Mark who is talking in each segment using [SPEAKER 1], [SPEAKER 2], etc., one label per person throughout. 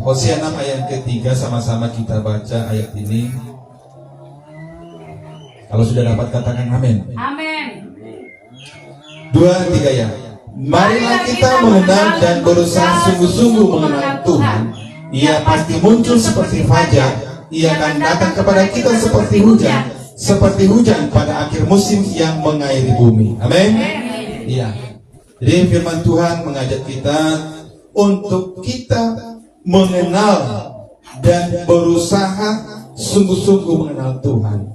[SPEAKER 1] Hosea 6 ayat ketiga, sama-sama kita baca ayat ini. Kalau sudah dapat katakan amin.
[SPEAKER 2] Amin.
[SPEAKER 1] 2, 3 ya. Marilah kita mengenal dan berusaha sungguh-sungguh mengenal Tuhan. Ia pasti muncul seperti fajar. Ia akan datang kepada kita seperti hujan pada akhir musim yang mengairi bumi. Amin. Iya. Jadi firman Tuhan mengajak kita untuk kita mengenal dan berusaha sungguh-sungguh mengenal Tuhan.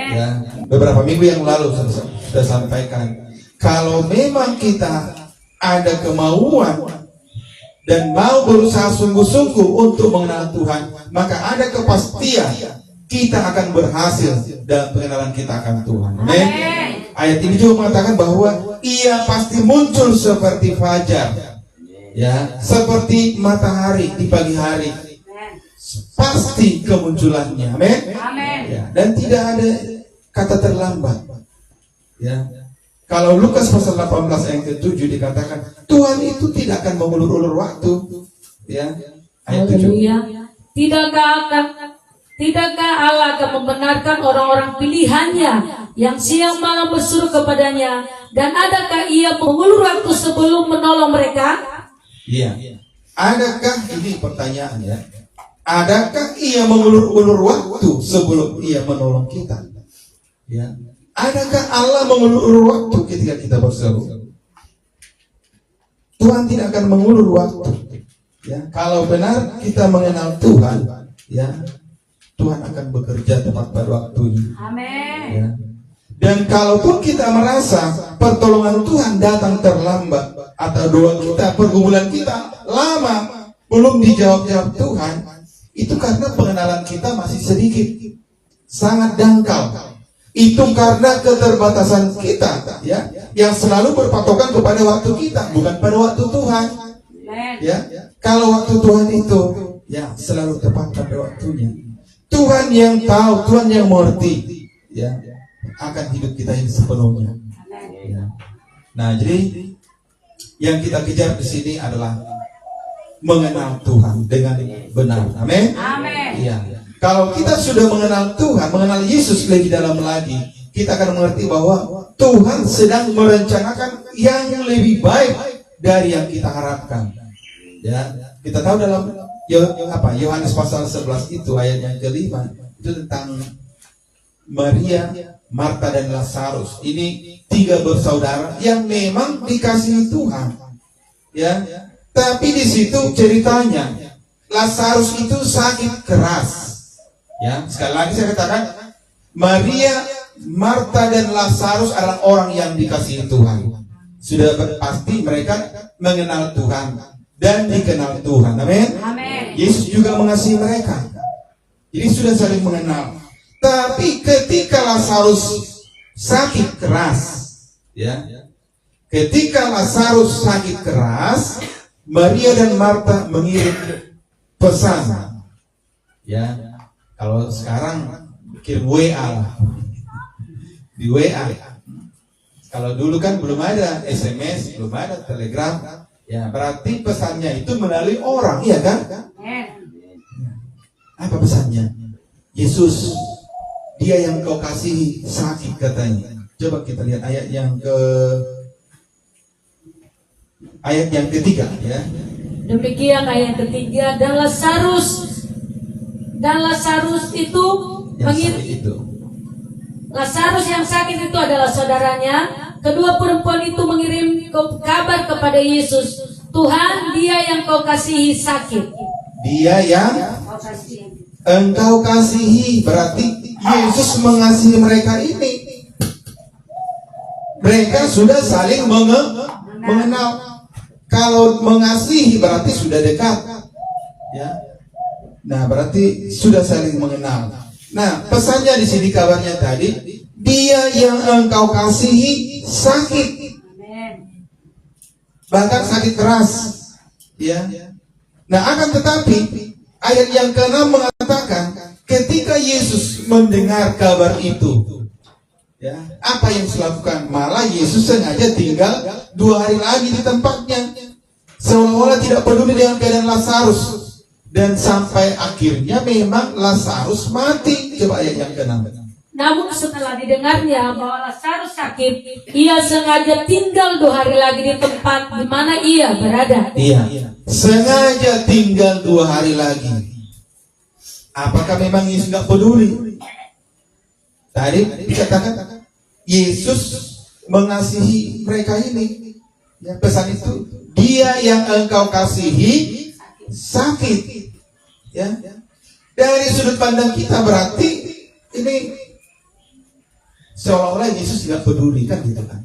[SPEAKER 1] Ya, beberapa minggu yang lalu saya sudah sampaikan, kalau memang kita ada kemauan dan mau berusaha sungguh-sungguh untuk mengenal Tuhan, maka ada kepastian kita akan berhasil dalam pengenalan kita akan Tuhan. Amin. Ayat ini juga mengatakan bahwa ia pasti muncul seperti fajar, ya, seperti matahari di pagi hari. Pasti kemunculannya. Amin. Ya, dan tidak ada kata terlambat. Ya. Kalau Lukas pasal 18 ayat ke-7 dikatakan Tuhan itu tidak akan mengulur-ulur waktu. Ya. Ayat 7.
[SPEAKER 2] Tidakkah Allah akan membenarkan orang-orang pilihannya yang siang malam berseru kepadanya, dan adakah ia mengulur waktu sebelum menolong mereka?
[SPEAKER 1] Iya. Adakah, ini pertanyaan ya, adakah ia mengulur-ulur waktu sebelum ia menolong kita? Ya. Adakah Allah mengulur-ulur waktu ketika kita berseru? Tuhan tidak akan mengulur waktu. Ya. Kalau benar kita mengenal Tuhan, ya, Tuhan akan bekerja tepat pada waktunya.
[SPEAKER 2] Amin.
[SPEAKER 1] Ya. Dan kalaupun kita merasa pertolongan Tuhan datang terlambat, atau doa kita, pergumulan kita lama belum dijawab-jawab Tuhan, itu karena pengenalan kita masih sedikit, sangat dangkal. Itu karena keterbatasan kita, ya, yang selalu berpatokan kepada waktu kita, bukan pada waktu Tuhan. Ya, kalau waktu Tuhan itu, ya, selalu tepat pada waktunya. Tuhan yang tahu, Tuhan yang mengerti, ya, akan hidup kita ini sepenuhnya. Ya. Nah, jadi yang kita kejar di sini adalah mengenal Tuhan dengan benar. Amin. Ya. Kalau kita sudah mengenal Tuhan, mengenal Yesus lebih dalam lagi, kita akan mengerti bahwa Tuhan sedang merencanakan yang lebih baik dari yang kita harapkan. Ya, kita tahu dalam Yohanes pasal 11 itu ayat yang kelima itu tentang Maria, Marta dan Lazarus. Ini 3 bersaudara yang memang dikasihi Tuhan. Ya, tapi di situ ceritanya Lazarus itu sakit keras. Ya, sekali lagi saya katakan, Maria, Marta dan Lazarus adalah orang yang dikasihi Tuhan. Sudah pasti mereka mengenal Tuhan dan dikenal Tuhan. Amin. Yesus juga mengasihi mereka. Jadi sudah saling mengenal. Tapi ketika Lazarus sakit keras, ya, ketika Lazarus sakit keras, Maria dan Marta mengirim pesan. Ya, kalau sekarang kirim WA, di WA. Kalau dulu kan belum ada SMS, belum ada Telegram, ya berarti pesannya itu melalui orang, iya kan? Apa pesannya? Yesus, dia yang kau kasihi sakit katanya. Coba kita lihat ayat yang ketiga, ya.
[SPEAKER 2] Demikian ayat ketiga, dan Lazarus itu Lazarus yang sakit itu adalah saudaranya. Kedua perempuan itu mengirim kabar kepada Yesus, Tuhan, dia yang kau kasihi sakit. Dia yang
[SPEAKER 1] engkau kasihi, berarti Yesus mengasihi mereka ini. Mereka sudah saling mengenal. Kalau mengasihi berarti sudah dekat. Ya. Nah, berarti sudah saling mengenal. Nah, pesannya di sini kabarnya tadi, dia yang engkau kasihi sakit. Bahkan sakit keras. Ya. Nah, akan tetapi ayat yang ke-6 mengatakan ketika Yesus mendengar kabar itu, ya, apa yang dilakukan? Malah Yesus sengaja tinggal 2 hari lagi di tempatnya, seolah-olah tidak peduli dengan keadaan Lazarus. Dan sampai akhirnya memang Lazarus mati. Coba ayat yang ke-6.
[SPEAKER 2] Namun setelah didengarnya bahwa Lazarus sakit, ia sengaja tinggal 2 hari lagi di tempat di mana ia berada.
[SPEAKER 1] Iya, sengaja tinggal 2 hari lagi. Apakah memang Yesus nggak peduli? Tadi dikatakan Yesus mengasihi mereka ini. Ya, pesan itu, dia yang engkau kasihi sakit. Ya, dari sudut pandang kita berarti ini seolah-olah Yesus tidak peduli, kan gitu kan?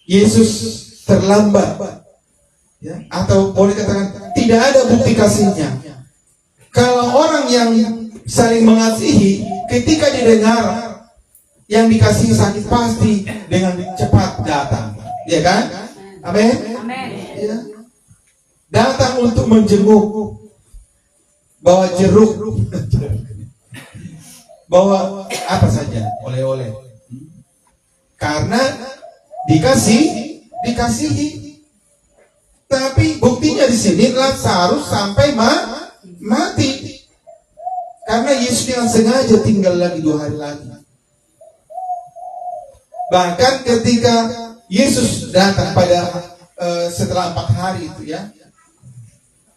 [SPEAKER 1] Yesus terlambat, ya, atau boleh katakan tidak ada bukti kasihnya. Kalau orang yang saling mengasihi, ketika didengar yang dikasihi sakit pasti dengan cepat datang, ya kan? Amin. Ya. Datang untuk menjenguk, bawa jeruk, bawa apa saja, oleh-oleh, karena dikasihi. Tapi buktinya di sini Lazarus sampai mati, karena Yesus dengan sengaja tinggal lagi 2 hari lagi. Bahkan ketika Yesus datang pada setelah 4 hari itu, ya,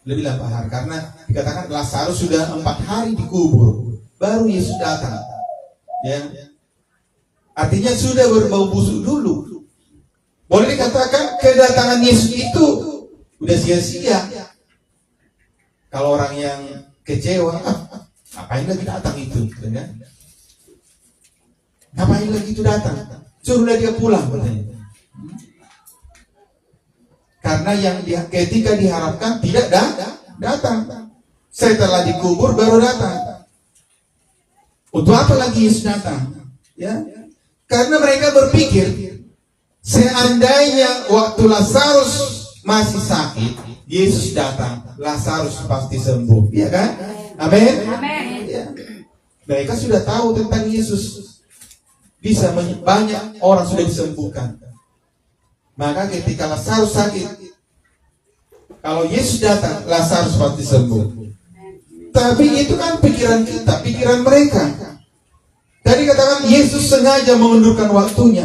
[SPEAKER 1] lebih 8 hari, karena dikatakan Lazarus sudah 4 hari dikubur, baru Yesus datang. Ya, artinya sudah berbau busuk dulu. Boleh dikatakan kedatangan Yesus itu udah sia-sia. Kalau orang yang kecewa, ngapain lagi datang itu, kan? Ngapain lagi itu datang? Suruhlah dia pulang, katanya. Karena yang ketika diharapkan tidak datang. Setelah dikubur baru datang. Untuk apa lagi Yesus datang? Ya, karena mereka berpikir seandainya waktu Lazarus masih sakit, Yesus datang, Lazarus pasti sembuh, ya kan? Amin. Ya. Mereka sudah tahu tentang Yesus, bisa banyak orang sudah disembuhkan. Maka ketika Lazarus sakit, kalau Yesus datang, Lazarus pasti sembuh. Tapi itu kan pikiran kita, pikiran mereka. Tadi katakan Yesus sengaja mengundurkan waktunya.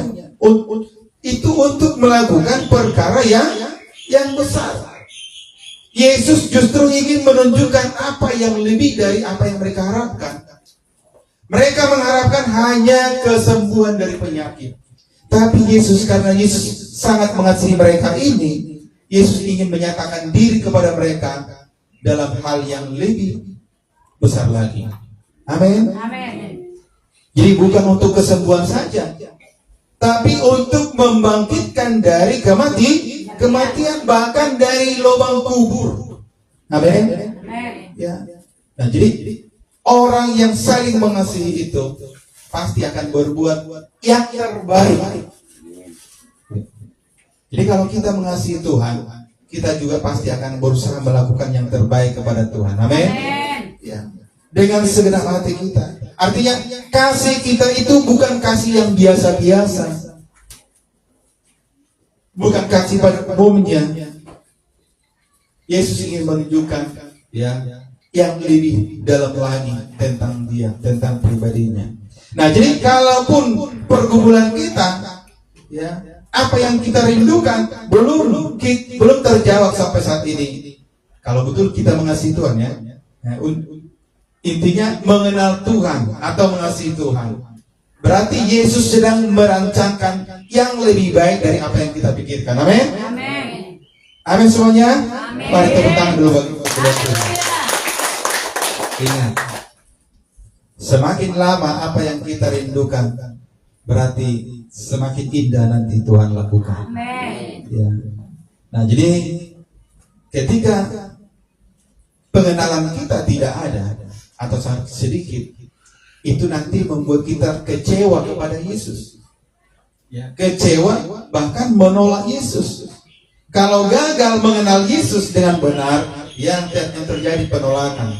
[SPEAKER 1] Itu untuk melakukan perkara yang besar. Yesus justru ingin menunjukkan apa yang lebih dari apa yang mereka harapkan. Mereka mengharapkan hanya kesembuhan dari penyakit. Tapi Yesus, karena Yesus sangat mengasihi mereka ini, Yesus ingin menyatakan diri kepada mereka dalam hal yang lebih besar lagi. Amin. Jadi bukan untuk kesembuhan saja, tapi untuk membangkitkan dari kematian, bahkan dari lubang kubur. Amin. Ya. Nah, jadi orang yang saling mengasihi itu pasti akan berbuat yang terbaik. Jadi kalau kita mengasihi Tuhan, kita juga pasti akan berusaha melakukan yang terbaik kepada Tuhan. Amin. Ya. Dengan segenap hati kita. Artinya kasih kita itu bukan kasih yang biasa-biasa, bukan kasih pada umumnya. Yesus ingin menunjukkan, ya, yang lebih dalam lagi tentang dia, tentang pribadinya. Nah, jadi kalaupun pergumulan kita, ya, apa yang kita rindukan belum terjawab sampai saat ini. Kalau betul kita mengasihi Tuhan, ya, intinya mengenal Tuhan atau mengasihi Tuhan, berarti Yesus sedang merancangkan yang lebih baik dari apa yang kita pikirkan. Amin. Amin semuanya. Mari tepuk tangan dulu bagi Tuhan. Ingat, semakin lama apa yang kita rindukan, berarti semakin indah nanti Tuhan lakukan. Ya. Nah, jadi ketika pengenalan kita tidak ada atau sangat sedikit, itu nanti membuat kita kecewa kepada Yesus. Ya, kecewa bahkan menolak Yesus. Kalau gagal mengenal Yesus dengan benar, yang terjadi penolakan.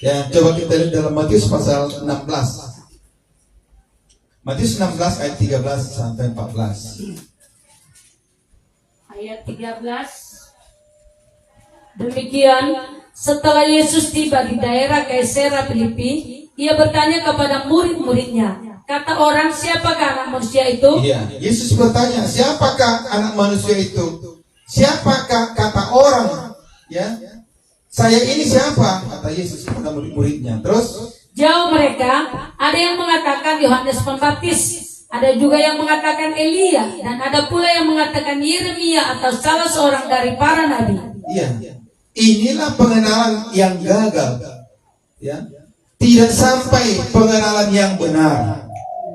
[SPEAKER 1] Ya, coba kita lihat dalam Matius pasal 16. Matius 16 ayat 13 sampai 14.
[SPEAKER 2] Ayat 13. Demikian, setelah Yesus tiba di daerah Kaisarea Filipi, ia bertanya kepada murid-muridnya, kata orang, siapakah anak manusia itu?
[SPEAKER 1] Iya, Yesus bertanya, siapakah anak manusia itu? Siapakah kata orang? Ya, saya ini siapa? Kata Yesus kepada murid-muridnya. Terus
[SPEAKER 2] jauh mereka, ada yang mengatakan Yohanes Pembaptis, ada juga yang mengatakan Elia, dan ada pula yang mengatakan Yeremia atau salah seorang dari para nabi.
[SPEAKER 1] iya, inilah pengenalan yang gagal. Ya, tidak sampai pengenalan yang benar.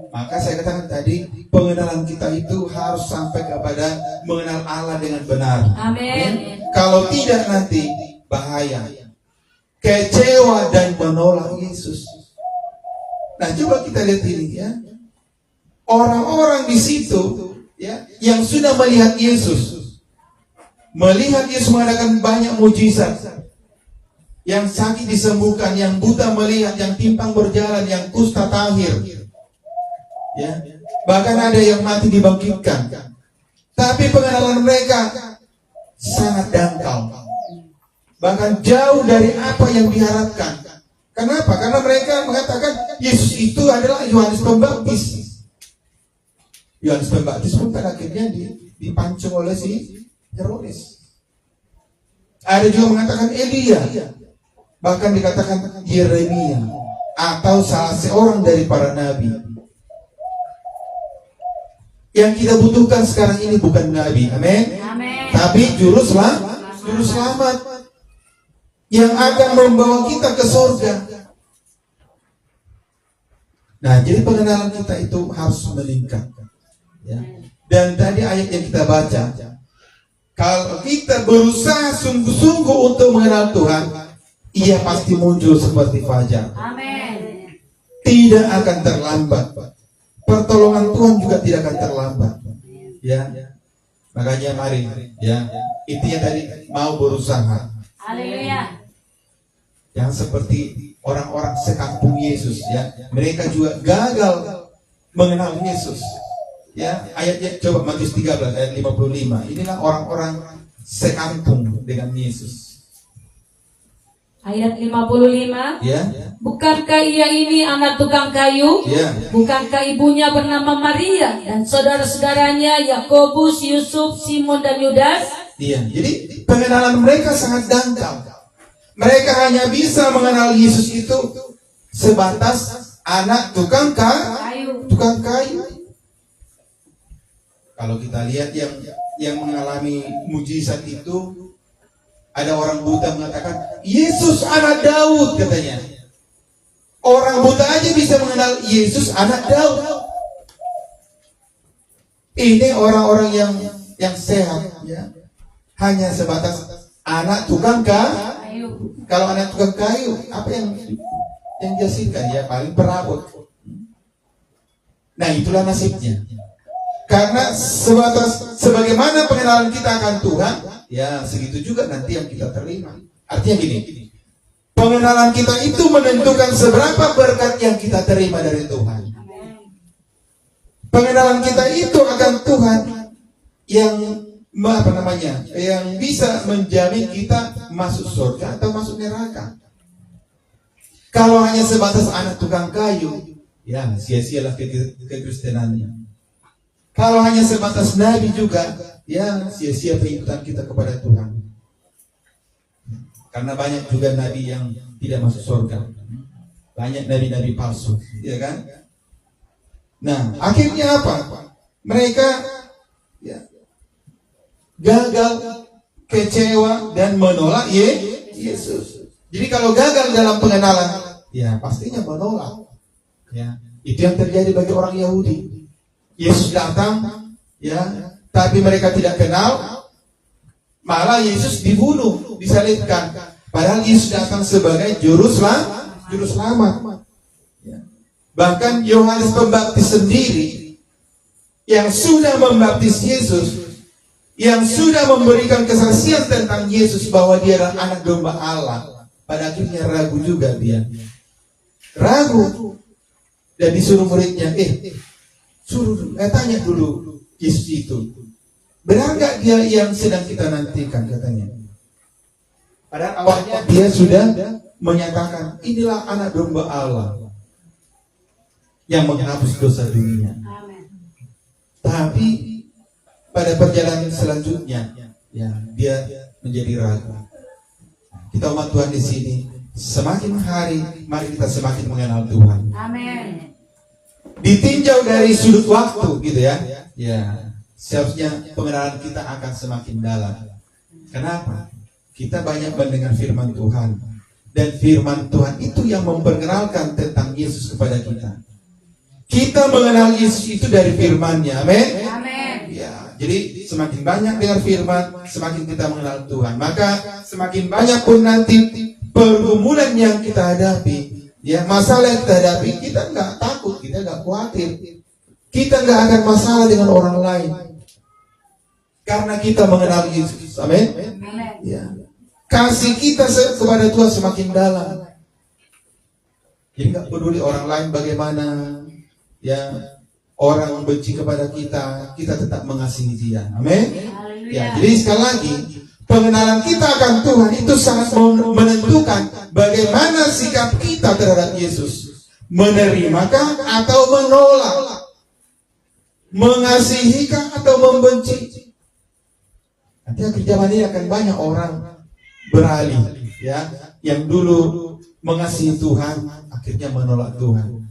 [SPEAKER 1] Maka saya katakan tadi, pengenalan kita itu harus sampai kepada mengenal Allah dengan benar.
[SPEAKER 2] Amin.
[SPEAKER 1] Kalau tidak nanti bahaya, kecewa dan menolak Yesus. Nah, coba kita lihat ini ya. Orang-orang di situ ya yang sudah melihat Yesus mengadakan banyak mujizat. Yang sakit disembuhkan, yang buta melihat, yang timpang berjalan, yang kusta tahir. Ya, bahkan ada yang mati dibangkitkan. Tapi pengenalan mereka sangat dangkal. Bahkan jauh dari apa yang diharapkan. Kenapa? Karena mereka mengatakan Yesus itu adalah Yohanes Pembaptis. Yohanes Pembaptis pun pada akhirnya dipancung oleh si Herodes. Ada juga mengatakan Elia. Bahkan dikatakan Yeremia atau salah seorang dari para nabi. Yang kita butuhkan sekarang ini bukan nabi, amin. Tapi juru selamat yang akan membawa kita ke surga. Nah, jadi pengenalan kita itu harus meningkat. Ya. Dan tadi ayat yang kita baca, kalau kita berusaha sungguh-sungguh untuk mengenal Tuhan, ia pasti muncul seperti fajar.
[SPEAKER 2] Amin.
[SPEAKER 1] Tidak akan terlambat. Pertolongan Tuhan juga tidak akan terlambat. Ya, makanya mari, ya, intinya tadi mau berusaha.
[SPEAKER 2] Haleluya.
[SPEAKER 1] Yang seperti orang-orang sekampung Yesus, ya, mereka juga gagal mengenal Yesus. Ya, ayatnya coba Matius 13 ayat 55. Inilah orang-orang sekampung dengan Yesus.
[SPEAKER 2] Ayat 55.
[SPEAKER 1] Ya.
[SPEAKER 2] Bukankah ia ini anak tukang kayu?
[SPEAKER 1] Ya.
[SPEAKER 2] Bukankah ibunya bernama Maria dan saudara-saudaranya Yakobus, Yusuf, Simon dan Yudas?
[SPEAKER 1] Iya. Jadi pengenalan mereka sangat dangkal. Mereka hanya bisa mengenal Yesus itu sebatas anak tukang kayu. Kalau kita lihat yang mengalami mujizat itu, ada orang buta mengatakan Yesus anak Daud, katanya. Orang buta aja bisa mengenal Yesus anak Daud. Ini orang-orang yang sehat, ya. Hanya sebatas anak tukang kayu. Kalau anak tukang kayu, apa yang dihasilkan? Ya paling perabot. Nah, itulah nasibnya. Karena sebagaimana pengenalan kita akan Tuhan, ya segitu juga nanti yang kita terima. Artinya gini, pengenalan kita itu menentukan seberapa berkat yang kita terima dari Tuhan. Pengenalan kita itu akan Tuhan yang yang bisa menjamin kita masuk surga atau masuk neraka. Kalau hanya sebatas anak tukang kayu, ya sia-sialah kekristenannya. Kalau hanya sebatas nabi juga, ya sia-sia pengikutan kita kepada Tuhan. Karena banyak juga nabi yang tidak masuk surga. Banyak nabi-nabi palsu, ya kan? Nah, akhirnya apa? Mereka ya, gagal, kecewa dan menolak Yesus. Jadi kalau gagal dalam pengenalan, ya pastinya menolak. Ya, itu yang terjadi bagi orang Yahudi. Yesus datang, ya, tapi mereka tidak kenal. Malah Yesus dibunuh, disalibkan. Padahal Yesus datang sebagai juru selamat. Ya. Bahkan Yohanes Pembaptis sendiri yang sudah membaptis Yesus, yang sudah memberikan kesaksian tentang Yesus bahwa dia adalah anak domba Allah, pada akhirnya ragu juga dia. Ragu. Dan disuruh muridnya, tanya dulu Yesus itu, benar gak dia yang sedang kita nantikan, katanya. Padahal awalnya dia sudah menyatakan, inilah anak domba Allah yang menghapus dosa dunia.
[SPEAKER 2] Amin.
[SPEAKER 1] Tapi pada perjalanan selanjutnya, ya, dia menjadi ragu. Kita umat Tuhan di sini, semakin hari, mari kita semakin mengenal Tuhan.
[SPEAKER 2] Amin.
[SPEAKER 1] Ditinjau dari sudut waktu, gitu ya. Ya, seharusnya pengenalan kita akan semakin dalam. Kenapa? Kita banyak mendengar firman Tuhan, dan firman Tuhan itu yang memperkenalkan tentang Yesus kepada kita. Kita mengenal Yesus itu dari firman-Nya. Amin.
[SPEAKER 2] Amin.
[SPEAKER 1] Ya, jadi semakin banyak dengar firman, semakin kita mengenal Tuhan. Maka semakin banyak pun nanti pergumulan yang kita hadapi, ya, masalah yang kita hadapi, kita nggak takut, kita nggak khawatir, kita nggak akan masalah dengan orang lain, karena kita mengenal Yesus. Amin.
[SPEAKER 2] Amin.
[SPEAKER 1] Ya. Kasih kita kepada Tuhan semakin dalam. Jadi nggak peduli orang lain bagaimana, ya, orang membenci kepada kita, kita tetap mengasihi dia. Amin. Ya, jadi sekali lagi, pengenalan kita akan Tuhan itu sangat menentukan bagaimana sikap kita terhadap Yesus. Menerimakah atau menolak? Mengasihikah atau membenci? Nanti akhir zaman ini akan banyak orang beralih, ya, yang dulu mengasihi Tuhan akhirnya menolak Tuhan.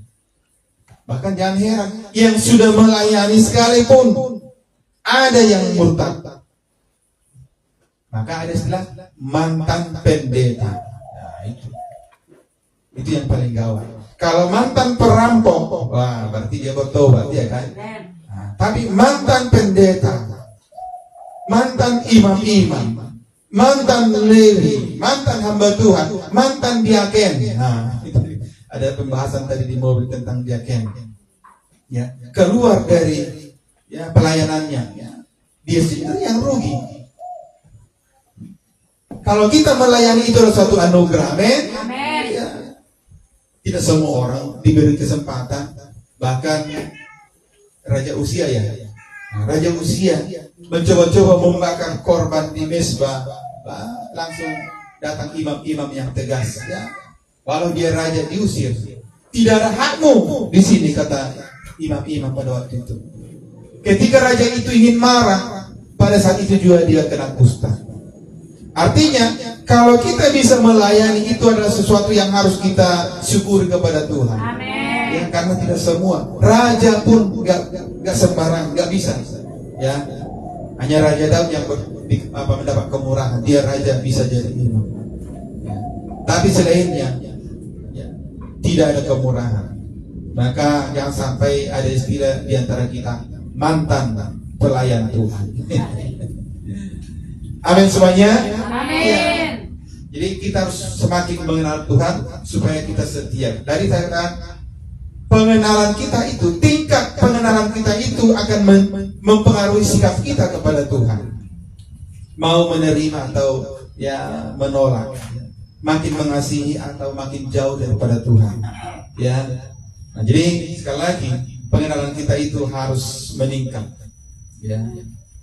[SPEAKER 1] Bahkan jangan heran, yang sudah melayani sekalipun ada yang murtad. Maka ada istilah mantan pendeta. Nah, itu yang paling gawat. Kalau mantan perampok, wah, berarti dia bertobat, ya kan? Nah, tapi mantan pendeta, mantan imam-imam, mantan lewi, mantan hamba Tuhan, mantan diaken. Nah, itu ada pembahasan tadi di mobil tentang diaken. Ya, keluar dari, ya, pelayanannya, ya, dia sendiri yang rugi. Kalau kita melayani itu adalah suatu anugerah. Amin. Ya, tidak semua orang diberi kesempatan. Bahkan Raja Usia, ya, Raja Usia mencoba-coba membakar korban di mezbah, langsung datang imam-imam yang tegas, ya. Walau dia raja diusir, tidak ada hakmu di sini, kata imam-imam pada waktu itu. Ketika raja itu ingin marah, pada saat itu juga dia kena kusta. Artinya, kalau kita bisa melayani, itu adalah sesuatu yang harus kita syukuri kepada Tuhan.
[SPEAKER 2] Amin.
[SPEAKER 1] Ya, karena tidak semua raja pun gak sembarang, gak bisa. Ya, hanya Raja Daud yang mendapat kemurahan, dia raja bisa jadi imam. Ya. Tapi selainnya, ya, tidak ada kemurahan. Maka jangan sampai ada istilah di antara kita mantan pelayan Tuhan. Amin semuanya.
[SPEAKER 2] Amin.
[SPEAKER 1] Ya. Jadi kita harus semakin mengenal Tuhan supaya kita setia. Dari saya katakan, pengenalan kita itu, tingkat pengenalan kita itu akan mempengaruhi sikap kita kepada Tuhan. Mau menerima atau, ya, menolak, makin mengasihi atau makin jauh daripada Tuhan. Ya. Nah, jadi sekali lagi pengenalan kita itu harus meningkat. Ya.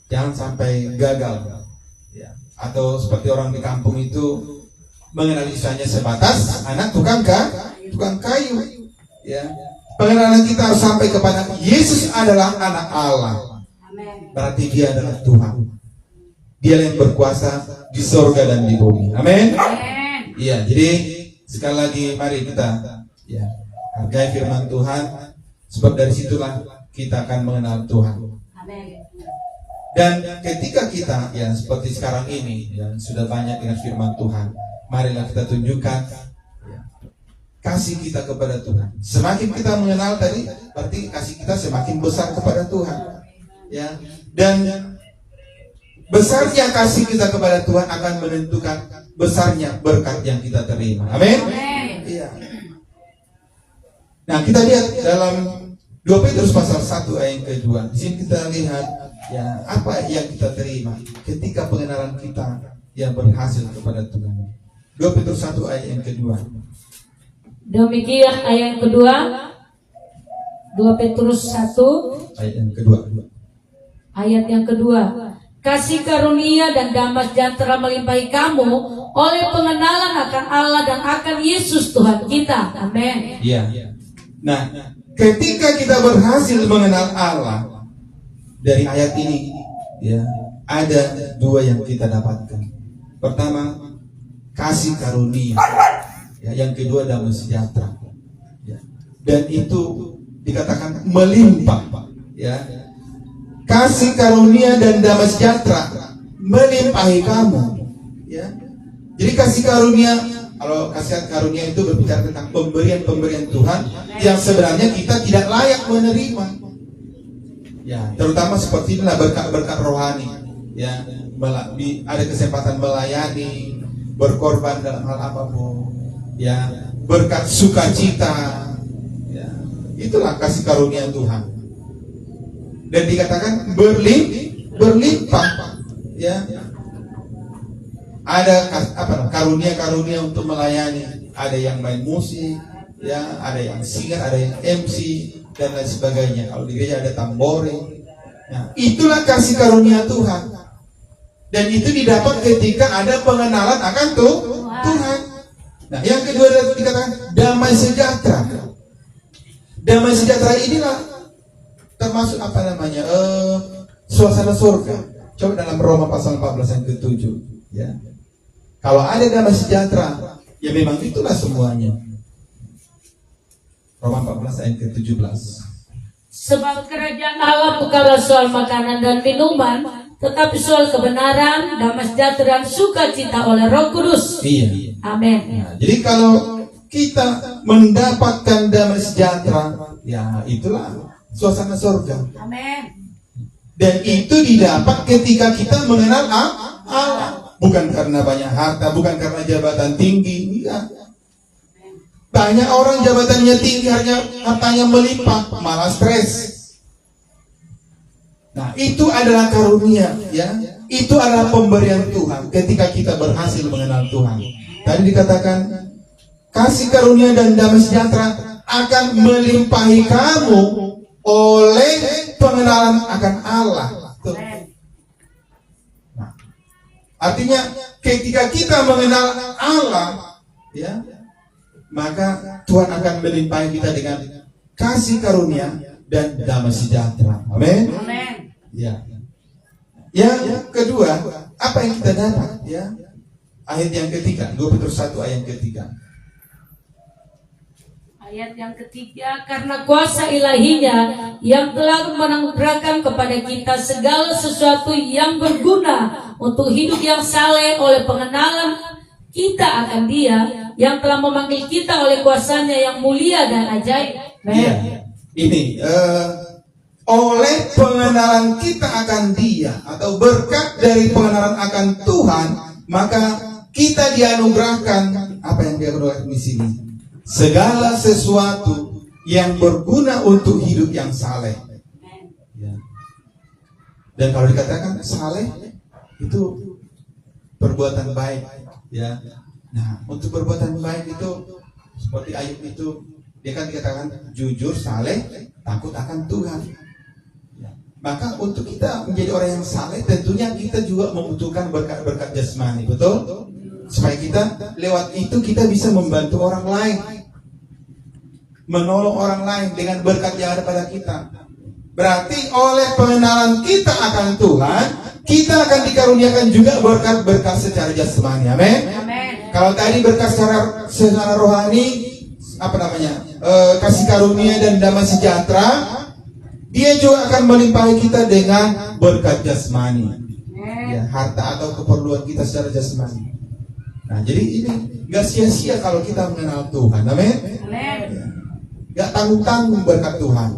[SPEAKER 1] Jangan sampai gagal. Ya. Atau seperti orang di kampung itu mengenal istilahnya sebatas anak tukang kayu. Ya. Pengenalan kita harus sampai kepada Yesus adalah anak Allah.
[SPEAKER 2] Amin.
[SPEAKER 1] Berarti dia adalah Tuhan. Dia yang berkuasa di sorga dan di bumi. Amin.
[SPEAKER 2] Amin.
[SPEAKER 1] Iya, jadi sekali lagi mari kita, ya, hargai firman Tuhan, sebab dari situlah kita akan mengenal Tuhan.
[SPEAKER 2] Amin.
[SPEAKER 1] Dan ketika kita, ya, seperti sekarang ini, ya, sudah banyak dengan firman Tuhan, marilah kita tunjukkan, ya, kasih kita kepada Tuhan. Semakin kita mengenal tadi, berarti kasih kita semakin besar kepada Tuhan. Ya, dan besarnya kasih kita kepada Tuhan akan menentukan besarnya berkat yang kita terima. Amin. Iya. Nah, kita lihat dalam 2 Petrus pasal 1 ayat yang kedua. Di sini kita lihat, ya, apa yang kita terima ketika pengenalan kita yang berhasil kepada Tuhan. 2 Petrus 1 ayat yang kedua.
[SPEAKER 2] Demikian ayat yang kedua. 2 Petrus 1
[SPEAKER 1] Ayat yang kedua.
[SPEAKER 2] ayat yang kedua. Kasih karunia dan damai sejahtera melimpahi kamu oleh pengenalan akan Allah dan akan Yesus Tuhan kita. Amin.
[SPEAKER 1] Ya. Nah, ketika kita berhasil mengenal Allah dari ayat ini, ya, ada dua yang kita dapatkan. Pertama, kasih karunia. Ya, yang kedua, damai sejahtera. Ya. Dan itu dikatakan melimpah. Ya. Kasih karunia dan damai sejahtera melimpahi kamu. Ya. Jadi kasih karunia, kalau kasih karunia itu berbicara tentang pemberian-pemberian Tuhan yang sebenarnya kita tidak layak menerima. Ya, terutama seperti inilah berkat-berkat rohani. Ya, ada kesempatan melayani, berkorban dalam hal apapun. Ya, berkat sukacita. Ya, itulah kasih karunia Tuhan. Dan dikatakan berlimpah. Ya. Ada karunia-karunia untuk melayani. Ada yang main musik, ya, ada yang singer, ada yang MC dan lain sebagainya. Kalau di gereja ada tambore. Nah, itulah kasih karunia Tuhan. Dan itu didapat ketika ada pengenalan akan Tuhan. Nah, yang kedua dikatakan damai sejahtera. Damai sejahtera inilah termasuk suasana surga. Coba dalam Roma pasal 14 yang ke-7, ya. Kalau ada damai sejahtera, ya memang itulah semuanya. Roma 14 ayat ke-17.
[SPEAKER 2] Sebab kerajaan Allah bukanlah soal makanan dan minuman, tetapi soal kebenaran, damai sejahtera dan sukacita oleh Roh Kudus.
[SPEAKER 1] Iya.
[SPEAKER 2] Amin.
[SPEAKER 1] Nah, jadi kalau kita mendapatkan damai sejahtera, ya itulah suasana surga.
[SPEAKER 2] Amin.
[SPEAKER 1] Dan itu didapat ketika kita mengenal Allah. Bukan karena banyak harta, bukan karena jabatan tinggi. Enggak. Banyak orang jabatannya tinggi, hartanya melimpah, malah stres. Nah, itu adalah karunia, ya. Itu adalah pemberian Tuhan ketika kita berhasil mengenal Tuhan. Tadi dikatakan kasih karunia dan damai sejahtera akan melimpahi kamu oleh pengenalan akan Allah. Nah, artinya ketika kita mengenal Allah, ya, maka Tuhan akan melimpahi kita dengan kasih karunia dan damai sejahtera. Amin. Ya. Yang kedua, apa yang kita dapat? Ya, ayat yang ketiga, 2 Petrus 1 ayat yang ketiga.
[SPEAKER 2] Ayat yang ketiga, karena kuasa ilahinya yang telah menganugerahkan kepada kita segala sesuatu yang berguna untuk hidup yang saleh oleh pengenalan kita akan Dia yang telah memanggil kita oleh kuasanya yang mulia dan ajaib.
[SPEAKER 1] Iya. Ini oleh pengenalan kita akan Dia atau berkat dari pengenalan akan Tuhan, maka kita dianugerahkan apa yang dia anugerahkan di sini. Segala sesuatu yang berguna untuk hidup yang saleh. Ya. Dan kalau dikatakan saleh itu perbuatan baik, ya. Nah, untuk perbuatan baik itu seperti Ayub itu, dia kan dikatakan jujur, saleh, takut akan Tuhan. Ya. Maka untuk kita menjadi orang yang saleh, tentunya kita juga membutuhkan berkat-berkat jasmani, betul? Supaya kita lewat itu kita bisa membantu orang lain, menolong orang lain dengan berkat yang ada pada kita. Berarti oleh pengenalan kita akan Tuhan, kita akan dikaruniakan juga berkat-berkat secara jasmani. Amin. Kalau tadi berkat secara rohani, kasih karunia dan damai sejahtera, Dia juga akan melimpahi kita dengan berkat jasmani, ya, harta atau keperluan kita secara jasmani. Nah, jadi ini gak sia-sia kalau kita mengenal Tuhan. Amin. Ya. Gak tanggung-tanggung berkat Tuhan.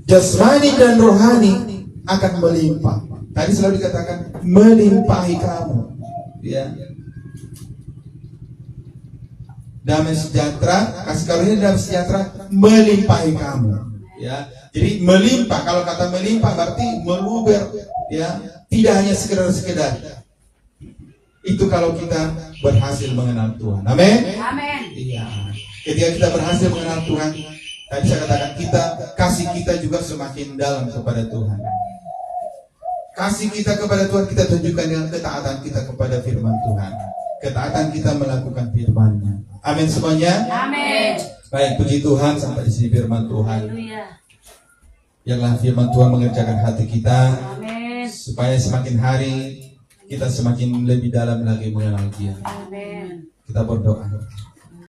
[SPEAKER 1] Jasmani dan rohani akan melimpah. Tadi selalu dikatakan melimpahi kamu. Ya. Damai sejahtera, kasih karunia damai sejahtera melimpahi kamu. Ya. Jadi melimpah, kalau kata melimpah berarti meluber, ya. Tidak hanya sekedar. Itu kalau kita berhasil mengenal Tuhan. Amin. Iya. Ketika kita berhasil mengenal Tuhan, tadi saya katakan kasih kita juga semakin dalam kepada Tuhan. Kasih kita kepada Tuhan kita tunjukkan dengan ketaatan kita kepada firman Tuhan. ketaatan kita melakukan firman-Nya. Amin semuanya.
[SPEAKER 2] Amin.
[SPEAKER 1] Baik, puji Tuhan, sampai di sini firman Tuhan.
[SPEAKER 2] Haleluya.
[SPEAKER 1] Biarlah firman Tuhan mengerjakan hati kita,
[SPEAKER 2] Amin.
[SPEAKER 1] supaya semakin hari kita semakin lebih dalam lagi mengenal Dia.
[SPEAKER 2] Amin.
[SPEAKER 1] Kita berdoa.